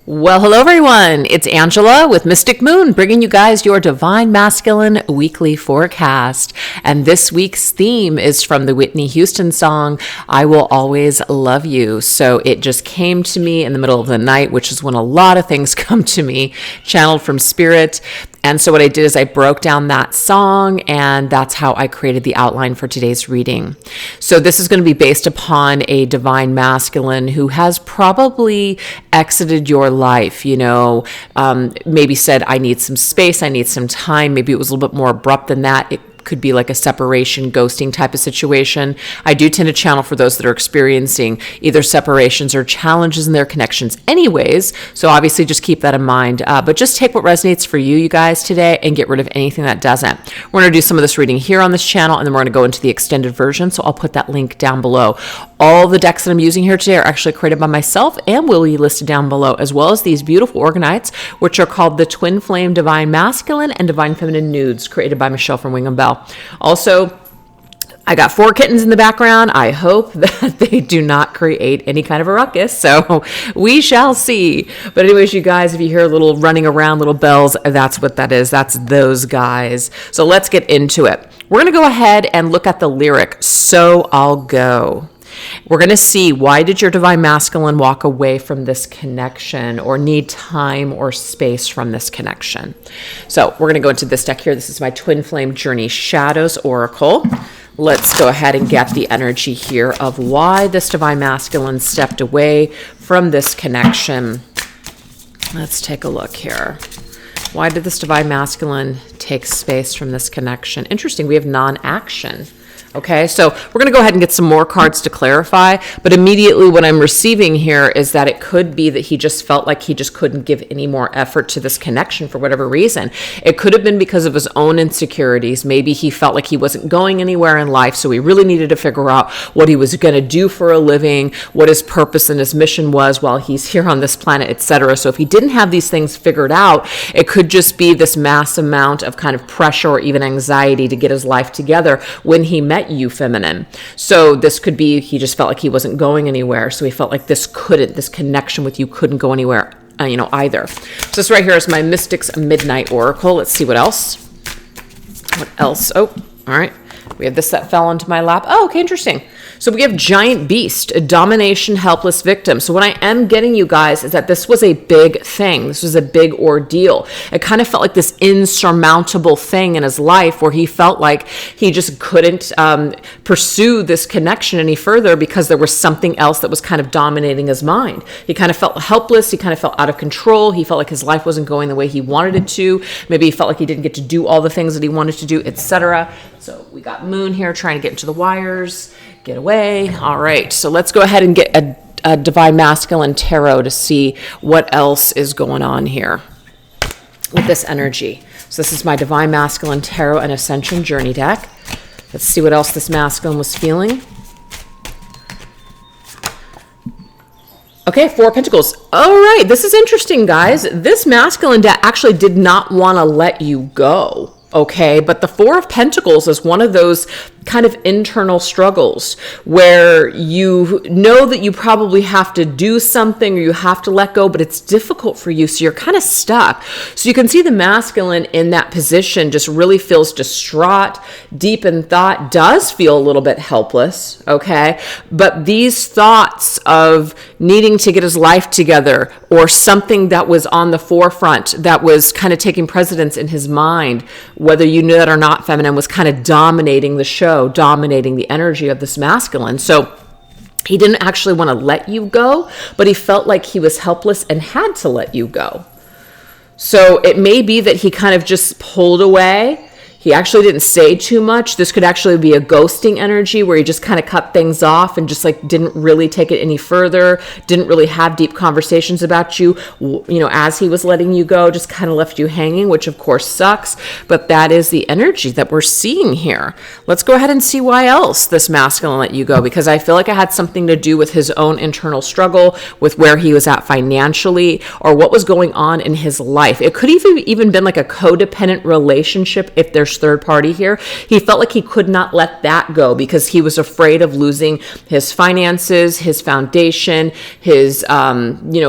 Well, hello everyone. It's Angela with Mystic Moon, bringing you guys your Divine Masculine weekly forecast. And this week's theme is from the Whitney Houston song, I Will Always Love You. So it just came to me in the middle of the night, which is when a lot of things come to me, channeled from spirit. And so what I did is I broke down that song, and that's how I created the outline for today's reading. So this is going to be based upon a divine masculine who has probably exited your life, maybe said, I need some space, I need some time. Maybe it was a little bit more abrupt than that. It could be like a separation, ghosting type of situation. I do tend to channel for those that are experiencing either separations or challenges in their connections anyways. So obviously just keep that in mind. But just take what resonates for you guys today and get rid of anything that doesn't. We're going to do some of this reading here on this channel, and then we're going to go into the extended version. So I'll put that link down below. All the decks that I'm using here today are actually created by myself and will be listed down below, as well as these beautiful organites, which are called the Twin Flame Divine Masculine and Divine Feminine Nudes, created by Michelle from Wing and Bell. Also, I got 4 kittens in the background. I hope that they do not create any kind of a ruckus, so we shall see. But anyways, you guys, if you hear a little running around, little bells, that's what that is. That's those guys. So let's get into it. We're going to go ahead and look at the lyric, So I'll Go. We're going to see, why did your divine masculine walk away from this connection or need time or space from this connection? So we're going to go into this deck here. This is my Twin Flame Journey Shadows Oracle. Let's go ahead and get the energy here of why this divine masculine stepped away from this connection. Let's take a look here. Why did this divine masculine take space from this connection? Interesting. We have non-action. Okay, so we're going to go ahead and get some more cards to clarify, but immediately what I'm receiving here is that it could be that he just felt like he just couldn't give any more effort to this connection for whatever reason. It could have been because of his own insecurities. Maybe he felt like he wasn't going anywhere in life, so he really needed to figure out what he was going to do for a living, what his purpose and his mission was while he's here on this planet, etc. So if he didn't have these things figured out, it could just be this mass amount of kind of pressure or even anxiety to get his life together when he met you, feminine. So this could be he just felt like he wasn't going anywhere, so he felt like this connection with you couldn't go anywhere either. So this right here is my Mystics Midnight Oracle. Let's see what else. Oh, all right, we have this that fell into my lap. Oh, okay, interesting. So we have Giant Beast, a domination, helpless victim. So what I am getting, you guys, is that this was a big thing. This was a big ordeal. It kind of felt like this insurmountable thing in his life where he felt like he just couldn't pursue this connection any further because there was something else that was kind of dominating his mind. He kind of felt helpless. He kind of felt out of control. He felt like his life wasn't going the way he wanted it to. Maybe he felt like he didn't get to do all the things that he wanted to do, etc. So we got Moon here trying to get into the wires. Get away. All right, so let's go ahead and get a Divine Masculine Tarot to see what else is going on here with this energy. So this is my Divine Masculine Tarot and Ascension Journey deck. Let's see what else this masculine was feeling. Okay, 4 of Pentacles. All right, this is interesting, guys. This masculine deck actually did not want to let you go. Okay, but the 4 of Pentacles is one of those kind of internal struggles where you know that you probably have to do something or you have to let go, but it's difficult for you, so you're kind of stuck. So you can see the masculine in that position just really feels distraught, deep in thought, does feel a little bit helpless, okay? But these thoughts of needing to get his life together or something that was on the forefront that was kind of taking precedence in his mind, whether you knew that or not, feminine, was kind of dominating the show, dominating the energy of this masculine. So he didn't actually want to let you go, but he felt like he was helpless and had to let you go. So it may be that he kind of just pulled away. He actually didn't say too much. This could actually be a ghosting energy where he just kind of cut things off and just like didn't really take it any further, didn't really have deep conversations about you, as he was letting you go, just kind of left you hanging, which of course sucks, but that is the energy that we're seeing here. Let's go ahead and see why else this masculine let you go, because I feel like it had something to do with his own internal struggle, with where he was at financially, or what was going on in his life. It could even been like a codependent relationship if there's selfish third party here. He felt like he could not let that go because he was afraid of losing his finances, his foundation, his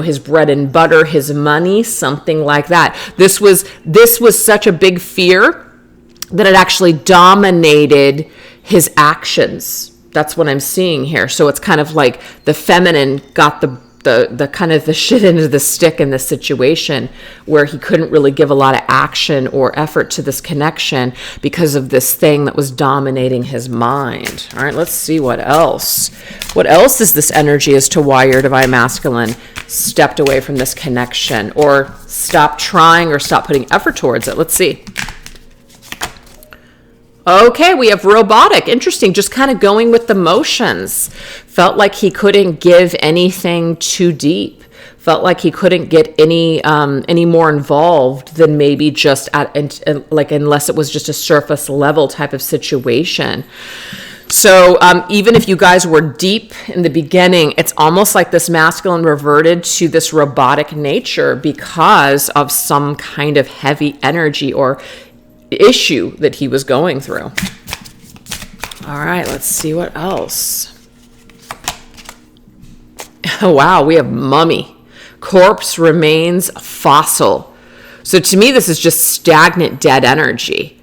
his bread and butter, his money, something like that. This was such a big fear that it actually dominated his actions. That's what I'm seeing here. So it's kind of like the feminine got the kind of the shit into the stick in this situation where he couldn't really give a lot of action or effort to this connection because of this thing that was dominating his mind. All right, let's see what else. What else is this energy as to why your divine masculine stepped away from this connection or stopped trying or stopped putting effort towards it? Let's see. Okay, we have robotic. Interesting. Just kind of going with the motions. Felt like he couldn't give anything too deep. Felt like he couldn't get any more involved than maybe just unless it was just a surface level type of situation. So even if you guys were deep in the beginning, it's almost like this masculine reverted to this robotic nature because of some kind of heavy energy or issue that he was going through. All right, let's see what else. Wow, we have mummy. Corpse remains fossil. So to me, this is just stagnant, dead energy.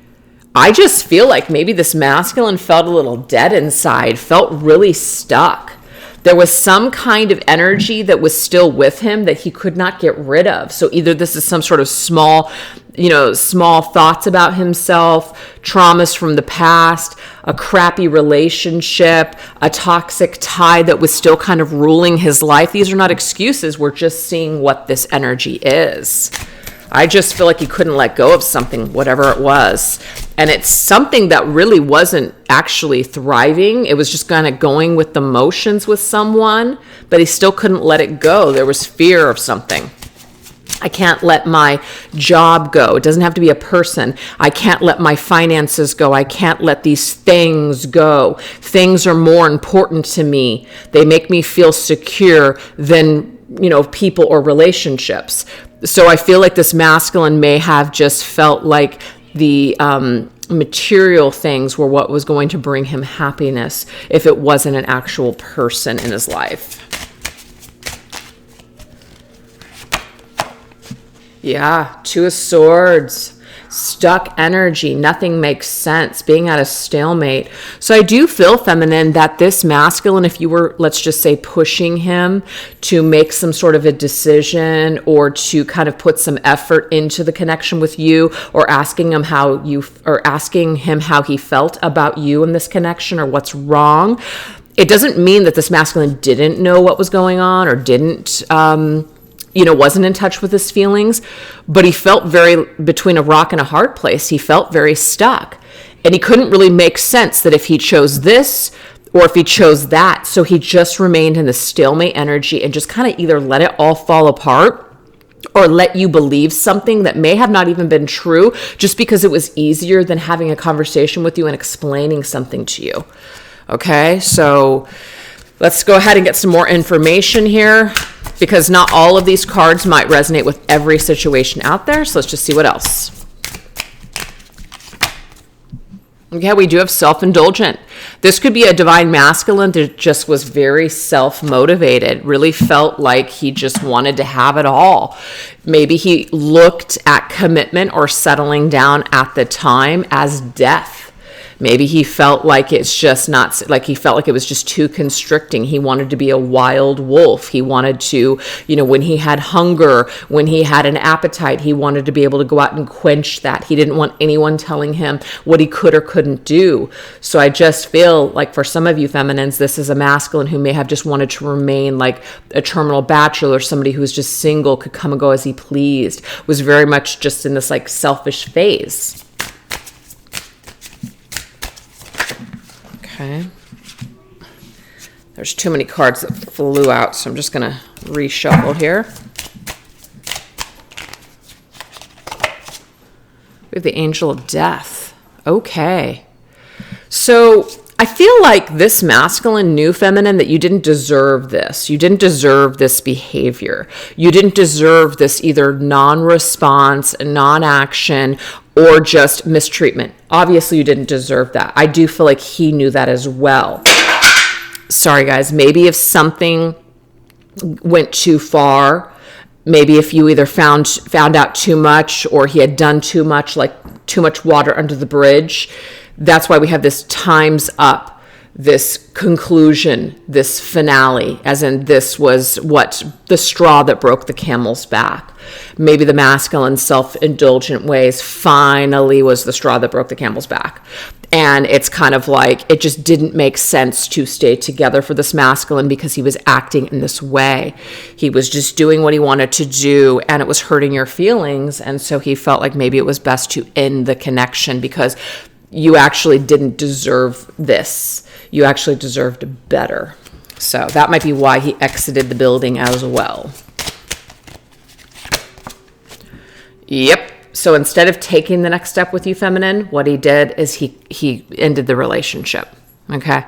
I just feel like maybe this masculine felt a little dead inside, felt really stuck. There was some kind of energy that was still with him that he could not get rid of. So either this is some sort of small thoughts about himself, traumas from the past, a crappy relationship, a toxic tie that was still kind of ruling his life. These are not excuses. We're just seeing what this energy is. I just feel like he couldn't let go of something, whatever it was. And it's something that really wasn't actually thriving. It was just kind of going with the motions with someone, but he still couldn't let it go. There was fear of something. I can't let my job go. It doesn't have to be a person. I can't let my finances go. I can't let these things go. Things are more important to me. They make me feel secure than, people or relationships. So I feel like this masculine may have just felt like the material things were what was going to bring him happiness if it wasn't an actual person in his life. Yeah, Two of Swords. Stuck energy, nothing makes sense, being at a stalemate. So I do feel, feminine, that this masculine, if you were, let's just say, pushing him to make some sort of a decision or to kind of put some effort into the connection with you, or asking him how he felt about you in this connection or what's wrong, it doesn't mean that this masculine didn't know what was going on or didn't wasn't in touch with his feelings, but he felt very between a rock and a hard place. He felt very stuck, and he couldn't really make sense that if he chose this or if he chose that. So he just remained in the stalemate energy and just kind of either let it all fall apart or let you believe something that may have not even been true, just because it was easier than having a conversation with you and explaining something to you. Okay, so let's go ahead and get some more information here, because not all of these cards might resonate with every situation out there. So let's just see what else. Okay, we do have self-indulgent. This could be a divine masculine that just was very self-motivated, really felt like he just wanted to have it all. Maybe he looked at commitment or settling down at the time as death. Maybe he felt like it's just not, like he felt like it was just too constricting. He wanted to be a wild wolf. He wanted to, when he had hunger, when he had an appetite, he wanted to be able to go out and quench that. He didn't want anyone telling him what he could or couldn't do. So I just feel like for some of you feminines, this is a masculine who may have just wanted to remain like a terminal bachelor, somebody who was just single, could come and go as he pleased, was very much just in this like selfish phase. Okay. There's too many cards that flew out, so I'm just going to reshuffle here. We have the Angel of Death. Okay. So I feel like this masculine knew, feminine, that you didn't deserve this. You didn't deserve this behavior. You didn't deserve this either non-response, non-action, or just mistreatment. Obviously, you didn't deserve that. I do feel like he knew that as well. Sorry, guys. Maybe if something went too far, maybe if you either found out too much or he had done too much, like too much water under the bridge, that's why we have this time's up, this conclusion, this finale, as in this was what the straw that broke the camel's back. Maybe the masculine self-indulgent ways finally was the straw that broke the camel's back. And it's kind of like it just didn't make sense to stay together for this masculine because he was acting in this way. He was just doing what he wanted to do and it was hurting your feelings. And so he felt like maybe it was best to end the connection because you actually didn't deserve this. You actually deserved better. So that might be why he exited the building as well. Yep. So instead of taking the next step with you, feminine, what he did is he ended the relationship. Okay.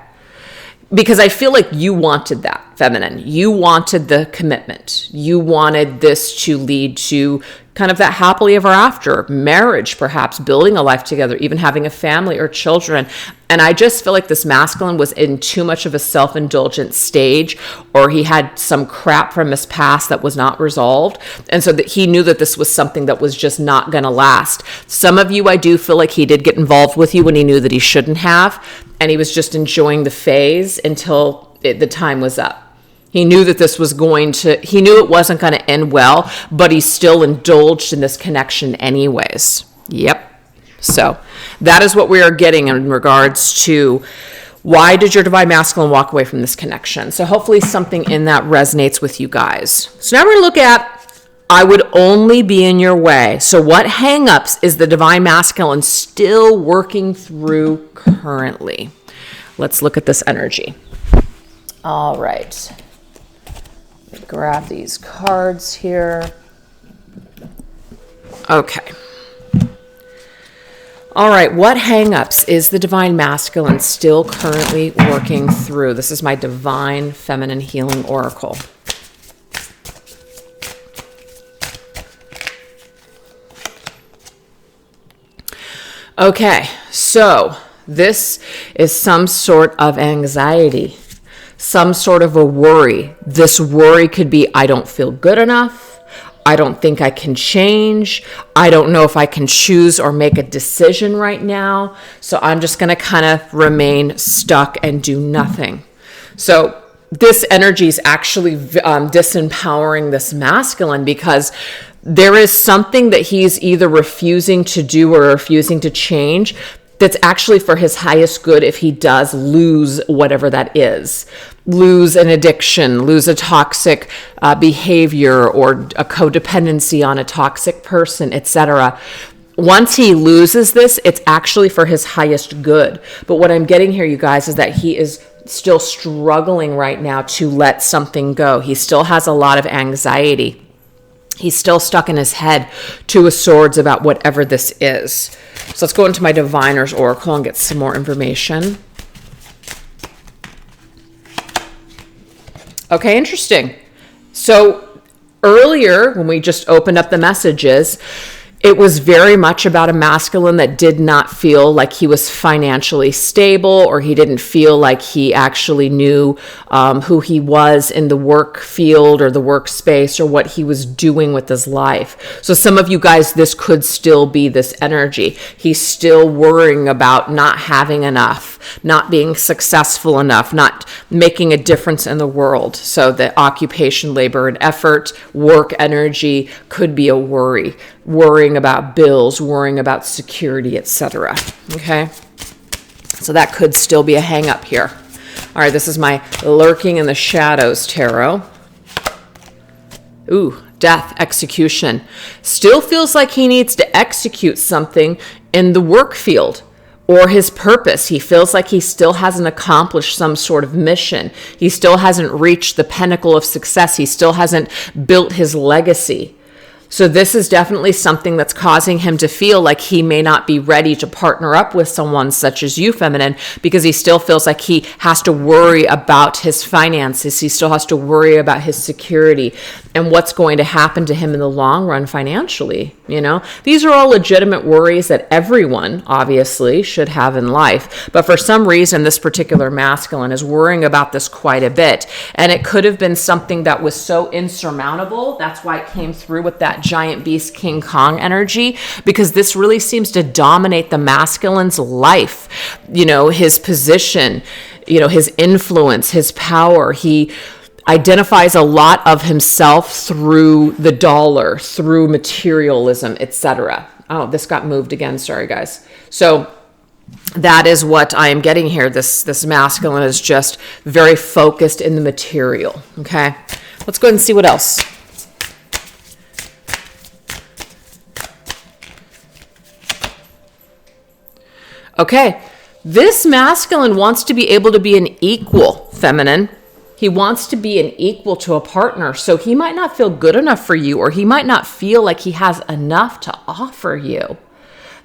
Because I feel like you wanted that, feminine. You wanted the commitment. You wanted this to lead to kind of that happily ever after, marriage perhaps, building a life together, even having a family or children. And I just feel like this masculine was in too much of a self-indulgent stage, or he had some crap from his past that was not resolved. And so that he knew that this was something that was just not going to last. Some of you, I do feel like he did get involved with you when he knew that he shouldn't have. And he was just enjoying the phase until the time was up. He knew that this was he knew it wasn't going to end well, but he still indulged in this connection anyways. Yep. So that is what we are getting in regards to why did your divine masculine walk away from this connection? So hopefully something in that resonates with you guys. So now we're going to look at I would only be in your way. So what hangups is the divine masculine still working through currently? Let's look at this energy. All right. Let me grab these cards here. Okay. All right. What hangups is the divine masculine still currently working through? This is my divine feminine healing oracle. Okay, so this is some sort of anxiety, some sort of a worry. This worry could be, I don't feel good enough. I don't think I can change. I don't know if I can choose or make a decision right now. So I'm just going to kind of remain stuck and do nothing. So this energy is actually disempowering this masculine because there is something that he's either refusing to do or refusing to change that's actually for his highest good if he does lose whatever that is. Lose an addiction, lose a toxic behavior or a codependency on a toxic person, etc. Once he loses this, it's actually for his highest good. But what I'm getting here, you guys, is that he is still struggling right now to let something go. He still has a lot of anxiety. He's still stuck in his head, Two of Swords, about whatever this is. So let's go into my Diviner's Oracle and get some more information. Okay, interesting. So earlier, when we just opened up the messages, it was very much about a masculine that did not feel like he was financially stable, or he didn't feel like he actually knew who he was in the work field or the workspace or what he was doing with his life. So some of you guys, this could still be this energy. He's still worrying about not having enough, not being successful enough, not making a difference in the world. So the occupation, labor, and effort, work energy could be a worry. Worrying about bills, worrying about security, etc. Okay? So that could still be a hang up here. All right, this is my Lurking in the Shadows tarot. Ooh, Death, execution. Still feels like he needs to execute something in the work field or his purpose. He feels like he still hasn't accomplished some sort of mission. He still hasn't reached the pinnacle of success. He still hasn't built his legacy. So this is definitely something that's causing him to feel like he may not be ready to partner up with someone such as you, feminine, because he still feels like he has to worry about his finances. He still has to worry about his security. and what's going to happen to him in the long run financially. These are all legitimate worries that everyone obviously should have in life. But for some reason, this particular masculine is worrying about this quite a bit. And it could have been something that was so insurmountable. That's why it came through with that giant beast King Kong energy, because this really seems to dominate the masculine's life, his position, his influence, his power. He identifies a lot of himself through the dollar, through materialism, etc. Oh, this got moved again. Sorry, guys. So that is what I am getting here. This masculine is just very focused in the material. Okay, let's go ahead and see what else. Okay, this masculine wants to be able to be an equal feminine. He wants to be an equal to a partner. So he might not feel good enough for you, or he might not feel like he has enough to offer you.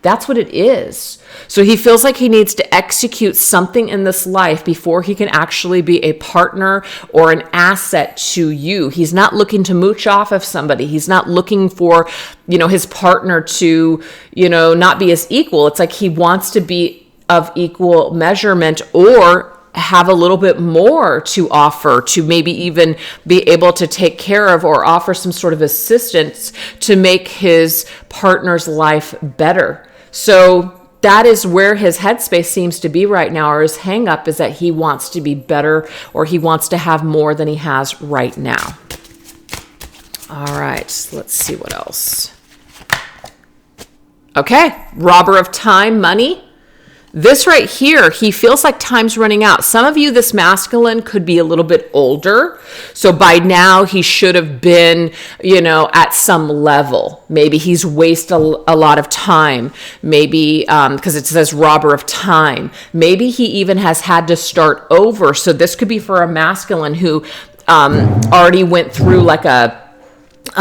That's what it is. So he feels like he needs to execute something in this life before he can actually be a partner or an asset to you. He's not looking to mooch off of somebody. He's not looking for, his partner to, not be his equal. It's like he wants to be of equal measurement, or have a little bit more to offer, to maybe even be able to take care of or offer some sort of assistance to make his partner's life better. So that is where his headspace seems to be right now, or his hang up is that he wants to be better, or he wants to have more than he has right now. All right, let's see what else. Okay, robber of time, money. This right here, he feels like time's running out. Some of you, this masculine could be a little bit older. So by now he should have been, at some level. Maybe he's wasted a lot of time. Maybe, because it says robber of time. Maybe he even has had to start over. So this could be for a masculine who already went through like a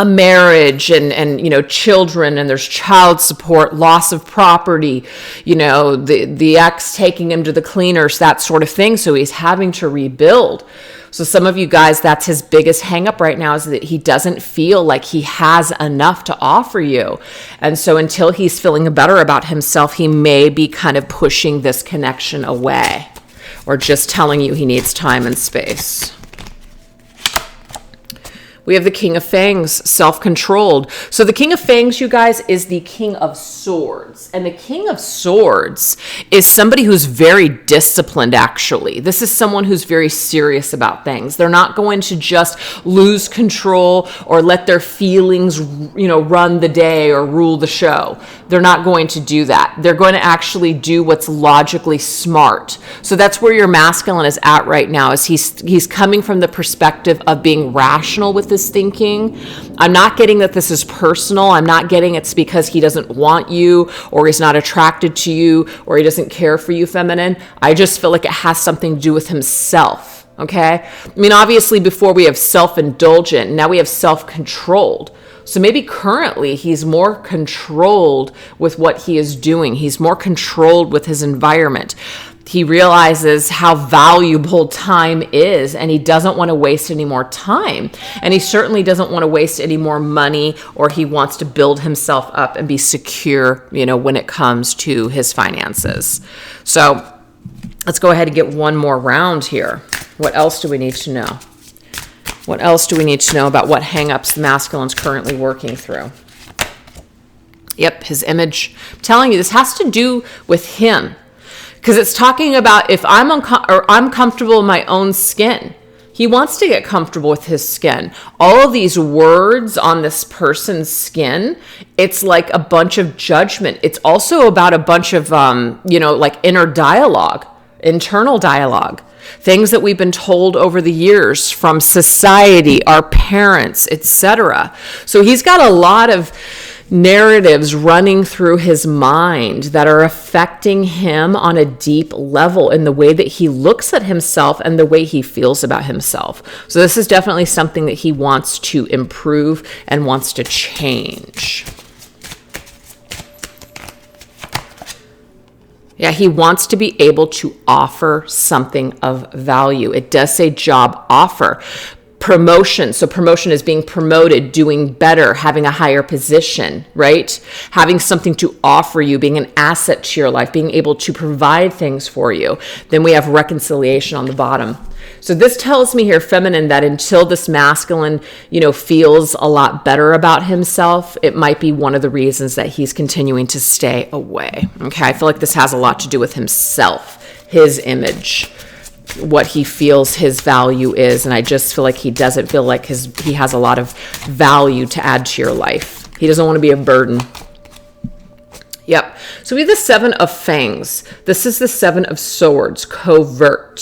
marriage and children, and there's child support, loss of property, the ex taking him to the cleaners, that sort of thing. So he's having to rebuild. So some of you guys, that's his biggest hang up right now, is that he doesn't feel like he has enough to offer you. And so until he's feeling better about himself, he may be kind of pushing this connection away, or just telling you he needs time and space. We have the King of Fangs, self-controlled. So the King of Fangs, you guys, is the King of Swords. And the King of Swords is somebody who's very disciplined, actually. This is someone who's very serious about things. They're not going to just lose control or let their feelings, run the day or rule the show. They're not going to do that. They're going to actually do what's logically smart. So that's where your masculine is at right now, is he's coming from the perspective of being rational with his thinking. I'm not getting that this is personal. I'm not getting it's because he doesn't want you, or he's not attracted to you, or he doesn't care for you, feminine. I just feel like it has something to do with himself. Okay? Obviously before we have self-indulgent, now we have self-controlled. So maybe currently he's more controlled with what he is doing. He's more controlled with his environment. He realizes how valuable time is, and he doesn't want to waste any more time. And he certainly doesn't want to waste any more money, or he wants to build himself up and be secure, when it comes to his finances. So let's go ahead and get one more round here. What else do we need to know? What else do we need to know about what hangups the masculine's currently working through? Yep, his image. I'm telling you, this has to do with him. Because it's talking about if I'm comfortable in my own skin. He wants to get comfortable with his skin. All of these words on this person's skin, it's like a bunch of judgment. It's also about a bunch of, like inner dialogue, internal dialogue. Things that we've been told over the years from society, our parents, etc. So he's got a lot of narratives running through his mind that are affecting him on a deep level in the way that he looks at himself and the way he feels about himself. So this is definitely something that he wants to improve and wants to change. Yeah, he wants to be able to offer something of value. It does say job offer. promotion. So promotion is being promoted, doing better, having a higher position, right? Having something to offer you, being an asset to your life, being able to provide things for you. Then we have reconciliation on the bottom. So this tells me here, feminine, that until this masculine, feels a lot better about himself, it might be one of the reasons that he's continuing to stay away. Okay, I feel like this has a lot to do with himself, his image, what he feels his value is. And I just feel like he doesn't feel like he has a lot of value to add to your life. He doesn't want to be a burden. Yep. So we have the 7 of Fangs. This is the 7 of Swords, covert.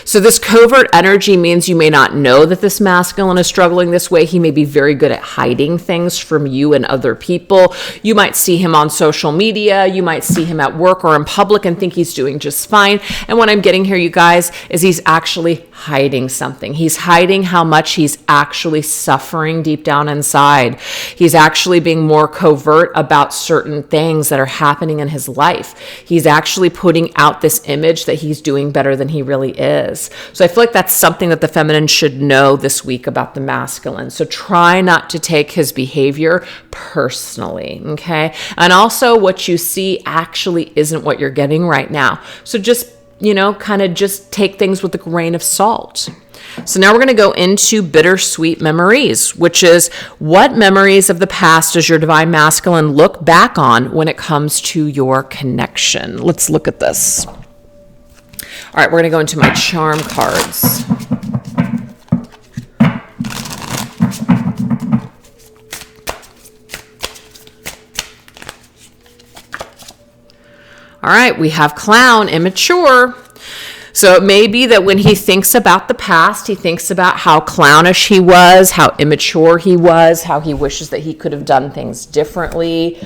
So this covert energy means you may not know that this masculine is struggling this way. He may be very good at hiding things from you and other people. You might see him on social media. You might see him at work or in public and think he's doing just fine. And what I'm getting here, you guys, is he's actually hiding something. He's hiding how much he's actually suffering deep down inside. He's actually being more covert about certain things that are happening in his life. He's actually putting out this image that he's doing better than he really is. So I feel like that's something that the feminine should know this week about the masculine. So try not to take his behavior personally, okay? And also what you see actually isn't what you're getting right now. So just, kind of just take things with a grain of salt. So now we're going to go into bittersweet memories, which is what memories of the past does your divine masculine look back on when it comes to your connection? Let's look at this. All right, we're going to go into my charm cards. All right, we have clown, immature. So it may be that when he thinks about the past, he thinks about how clownish he was, how immature he was, how he wishes that he could have done things differently,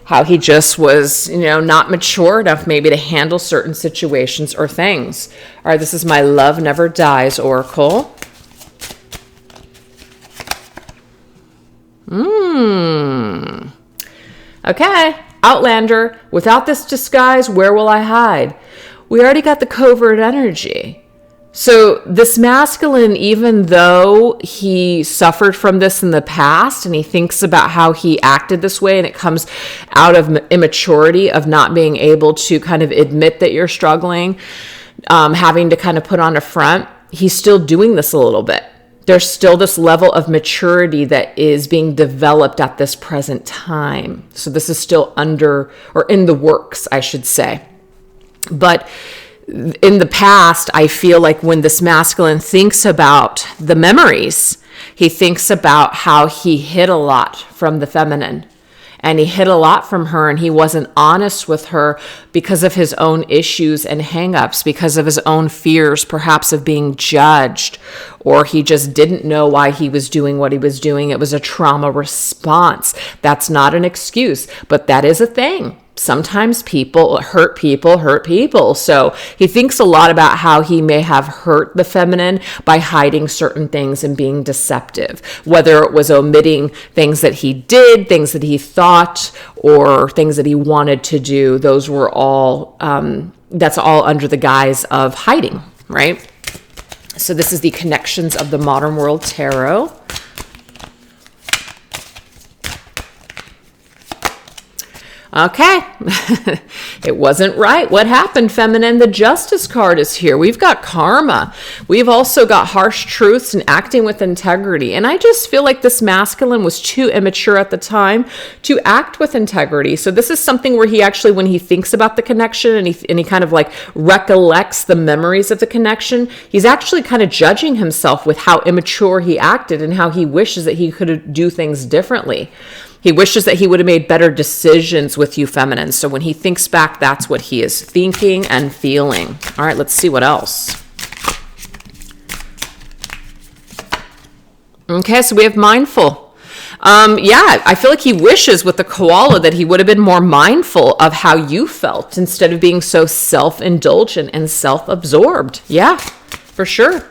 how he just was, not mature enough maybe to handle certain situations or things. All right, this is my Love Never Dies oracle. Okay, Outlander, without this disguise, where will I hide? We already got the covert energy. So this masculine, even though he suffered from this in the past and he thinks about how he acted this way, and it comes out of immaturity of not being able to kind of admit that you're struggling, having to kind of put on a front, he's still doing this a little bit. There's still this level of maturity that is being developed at this present time. So this is still under, or in the works, I should say. But in the past, I feel like when this masculine thinks about the memories, he thinks about how he hid a lot from the feminine. And he hid a lot from her, and he wasn't honest with her because of his own issues and hangups, because of his own fears, perhaps of being judged, or he just didn't know why he was doing what he was doing. It was a trauma response. That's not an excuse, but that is a thing. Sometimes people hurt people. So he thinks a lot about how he may have hurt the feminine by hiding certain things and being deceptive, whether it was omitting things that he did, things that he thought, or things that he wanted to do. Those were all, that's all under the guise of hiding, right? So this is the Connections of the Modern World Tarot. Okay, it wasn't right. What happened, feminine? The Justice card is here. We've got karma. We've also got harsh truths and acting with integrity. And I just feel like this masculine was too immature at the time to act with integrity. So this is something where he actually, when he thinks about the connection and he kind of like recollects the memories of the connection, he's actually kind of judging himself with how immature he acted and how he wishes that he could do things differently. He wishes that he would have made better decisions with you, feminine. So when he thinks back, that's what he is thinking and feeling. All right, let's see what else. Okay, so we have mindful. Yeah, I feel like he wishes with the koala that he would have been more mindful of how you felt instead of being so self-indulgent and self-absorbed. Yeah, for sure.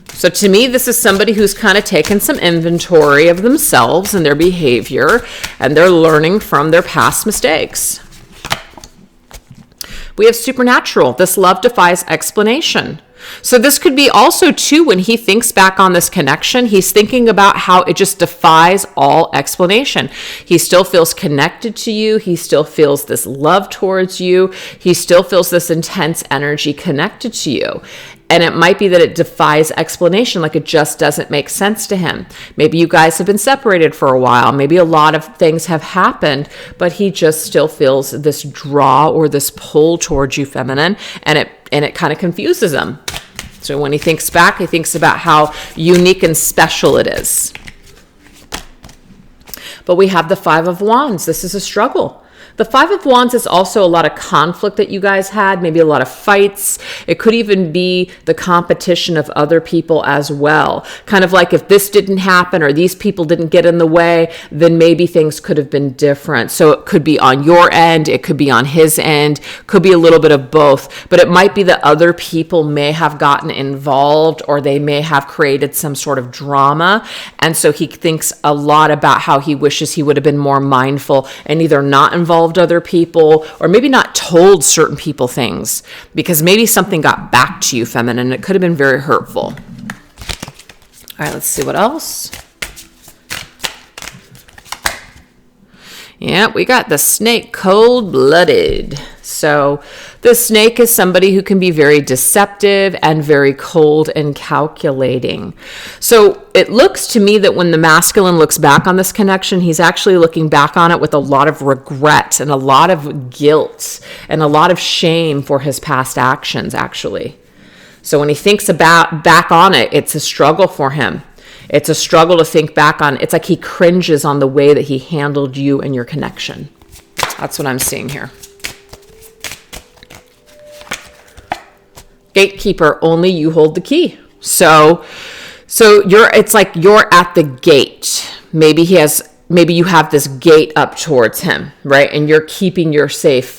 So to me, this is somebody who's kind of taken some inventory of themselves and their behavior, and they're learning from their past mistakes. We have supernatural. This love defies explanation. So this could be also too, when he thinks back on this connection, he's thinking about how it just defies all explanation. He still feels connected to you. He still feels this love towards you. He still feels this intense energy connected to you. And it might be that it defies explanation, like it just doesn't make sense to him. Maybe you guys have been separated for a while. Maybe a lot of things have happened, but he just still feels this draw or this pull towards you, feminine, and it kind of confuses him. So when he thinks back, he thinks about how unique and special it is. But we have the Five of Wands. This is a struggle. The Five of Wands is also a lot of conflict that you guys had, maybe a lot of fights. It could even be the competition of other people as well. Kind of like if this didn't happen or these people didn't get in the way, then maybe things could have been different. So it could be on your end, it could be on his end, could be a little bit of both. But it might be that other people may have gotten involved or they may have created some sort of drama. And so he thinks a lot about how he wishes he would have been more mindful and either not involved other people or maybe not told certain people things, because maybe something got back to you, feminine. It could have been very hurtful. All right, let's see what else. Yeah, we got the snake, cold-blooded. So the snake is somebody who can be very deceptive and very cold and calculating. So it looks to me that when the masculine looks back on this connection, he's actually looking back on it with a lot of regret and a lot of guilt and a lot of shame for his past actions, actually. So when he thinks back on it, it's a struggle for him. It's a struggle to think back on. It's like he cringes on the way that he handled you and your connection. That's what I'm seeing here. Gatekeeper, only you hold the key. So it's like you're at the gate. Maybe you have this gate up towards him, right? And you're keeping yourself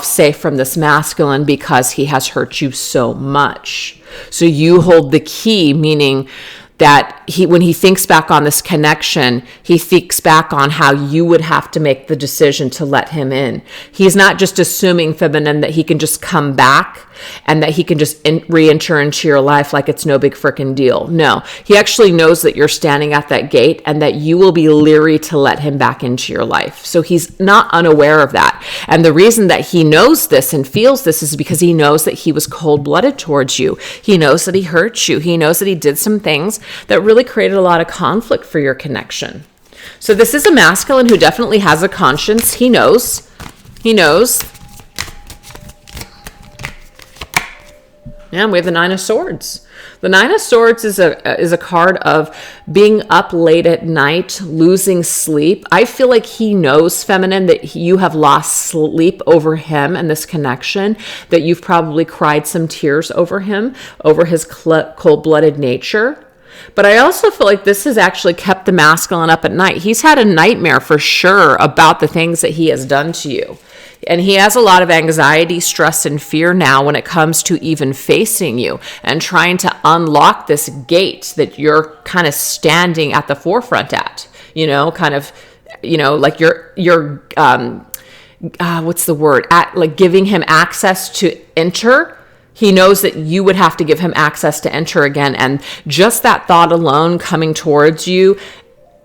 safe from this masculine because he has hurt you so much. So you hold the key, meaning that when he thinks back on this connection, he thinks back on how you would have to make the decision to let him in. He's not just assuming, feminine, that he can just come back and that he can just re-enter into your life like it's no big freaking deal. No, he actually knows that you're standing at that gate and that you will be leery to let him back into your life. So he's not unaware of that. And the reason that he knows this and feels this is because he knows that he was cold-blooded towards you. He knows that he hurt you. He knows that he did some things that really created a lot of conflict for your connection. So this is a masculine who definitely has a conscience. He knows. Yeah, we have the Nine of Swords. The Nine of Swords is a card of being up late at night, losing sleep. I feel like he knows, feminine, that you have lost sleep over him and this connection, that you've probably cried some tears over him, over his cold-blooded nature. But I also feel like this has actually kept the masculine up at night. He's had a nightmare for sure about the things that he has done to you. And he has a lot of anxiety, stress, and fear now when it comes to even facing you and trying to unlock this gate that you're kind of standing at the forefront at, like you're what's the word? At like giving him access to enter. He knows that you would have to give him access to enter again. And just that thought alone coming towards you,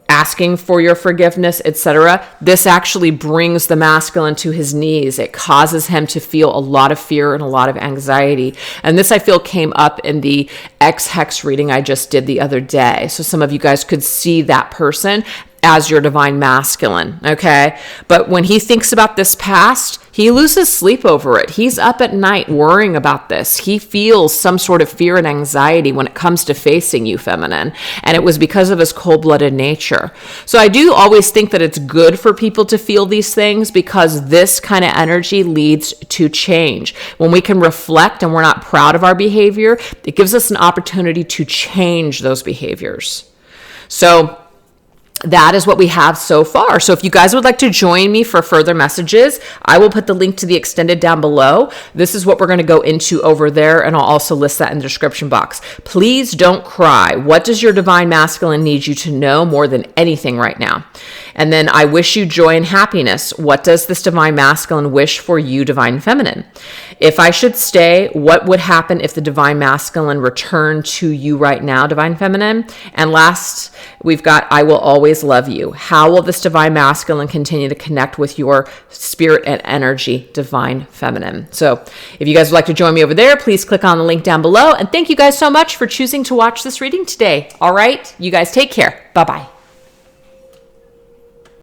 asking for your forgiveness, etc., this actually brings the masculine to his knees. It causes him to feel a lot of fear and a lot of anxiety. And this, I feel, came up in the X-Hex reading I just did the other day. So some of you guys could see that person as your divine masculine, okay? But when he thinks about this past, he loses sleep over it. He's up at night worrying about this. He feels some sort of fear and anxiety when it comes to facing you, feminine. And it was because of his cold-blooded nature. So I do always think that it's good for people to feel these things because this kind of energy leads to change. When we can reflect and we're not proud of our behavior, it gives us an opportunity to change those behaviors. So that is what we have so far. So if you guys would like to join me for further messages, I will put the link to the extended down below. This is what we're going to go into over there, and I'll also list that in the description box. Please don't cry. What does your divine masculine need you to know more than anything right now? And then I wish you joy and happiness. What does this divine masculine wish for you, divine feminine? If I should stay, what would happen if the divine masculine returned to you right now, divine feminine? And last, we've got, I will always love you. How will this divine masculine continue to connect with your spirit and energy, divine feminine? So if you guys would like to join me over there, please click on the link down below. And thank you guys so much for choosing to watch this reading today. All right, you guys take care. Bye-bye.